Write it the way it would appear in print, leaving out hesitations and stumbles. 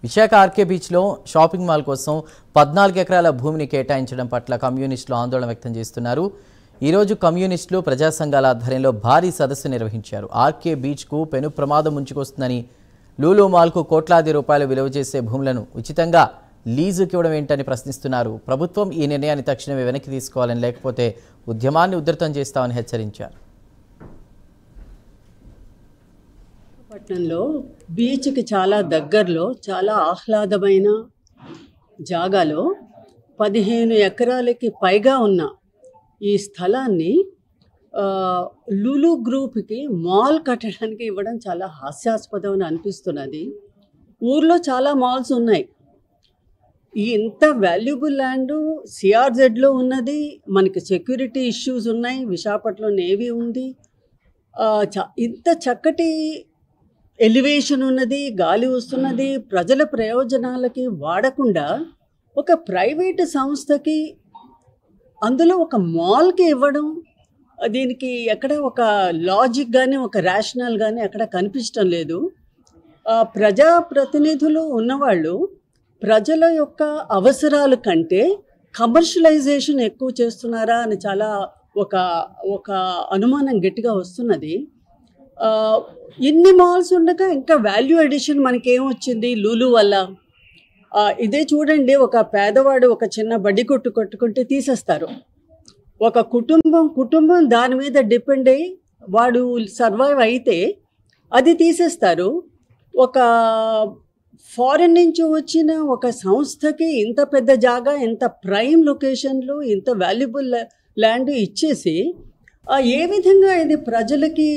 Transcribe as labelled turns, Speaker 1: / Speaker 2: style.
Speaker 1: Visakha RK బీచ్లో shopping mall కోసం 14 ఎకరాల భూమిని కేటాయించడం పట్ల కమ్యూనిస్టులు ఆందోళన వ్యక్తం చేస్తున్నారు. ఈరోజు కమ్యూనిస్టులు ప్రజా సంఘాల ఆధ్వర్యంలో భారీ సదస్సు నిర్వహించారు. ఆర్కే బీచ్కు పెను ప్రమాదం ముంచుకొస్తుందని, లూలు మాల్కు కోట్లాది రూపాయలు విలువ చేసే భూములను ఉచితంగా లీజుకి ఇవ్వడం ఏంటని ప్రశ్నిస్తున్నారు. ప్రభుత్వం ఈ నిర్ణయాన్ని తక్షణమే వెనక్కి తీసుకోవాలని, లేకపోతే ఉద్యమాన్ని ఉధృతం చేస్తామని హెచ్చరించారు.
Speaker 2: పట్టణంలో బీచ్కి చాలా దగ్గరలో చాలా ఆహ్లాదమైన జాగాలో 15 ఎకరాలకి పైగా ఉన్న ఈ స్థలాన్ని లులు గ్రూప్కి మాల్ కట్టడానికి ఇవ్వడం చాలా హాస్యాస్పదం అని అనిపిస్తున్నది. ఊర్లో చాలా మాల్స్ ఉన్నాయి. ఇంత వాల్యుబుల్ ల్యాండ్ సిఆర్జెడ్లో ఉన్నది. మనకి సెక్యూరిటీ ఇష్యూస్ ఉన్నాయి. విశాఖపట్నంలో నేవీ ఉంది. ఇంత చక్కటి ఎలివేషన్ ఉన్నది, గాలి వస్తున్నది. ప్రజల ప్రయోజనాలకి వాడకుండా ఒక ప్రైవేటు సంస్థకి అందులో ఒక మాల్కి ఇవ్వడం, దీనికి ఎక్కడ ఒక లాజిక్ కానీ ఒక రేషనల్ కానీ ఎక్కడ కనిపించడం లేదు. ప్రజాప్రతినిధులు ఉన్నవాళ్ళు ప్రజల యొక్క అవసరాల కంటే కమర్షియలైజేషన్ ఎక్కువ చేస్తున్నారా అని చాలా ఒక అనుమానం గట్టిగా వస్తున్నది. ఇన్ని మాల్స్ ఉండగా ఇంకా వాల్యూ అడిషన్ మనకేమొచ్చింది లూలు వల్ల? ఇదే చూడండి, ఒక పేదవాడు ఒక చిన్న బడ్డీ కొట్టు కట్టుకుంటే తీసేస్తారు. ఒక కుటుంబం దాని మీద డిపెండ్ అయ్యి వాడు సర్వైవ్ అయితే అది తీసేస్తారు. ఒక ఫారిన్ నుంచి వచ్చిన ఒక సంస్థకి ఇంత పెద్ద జాగా, ఇంత ప్రైమ్ లొకేషన్లో ఇంత వాల్యుబుల్ ల్యాండ్ ఇచ్చేసి ఏ విధంగా ఇది ప్రజలకి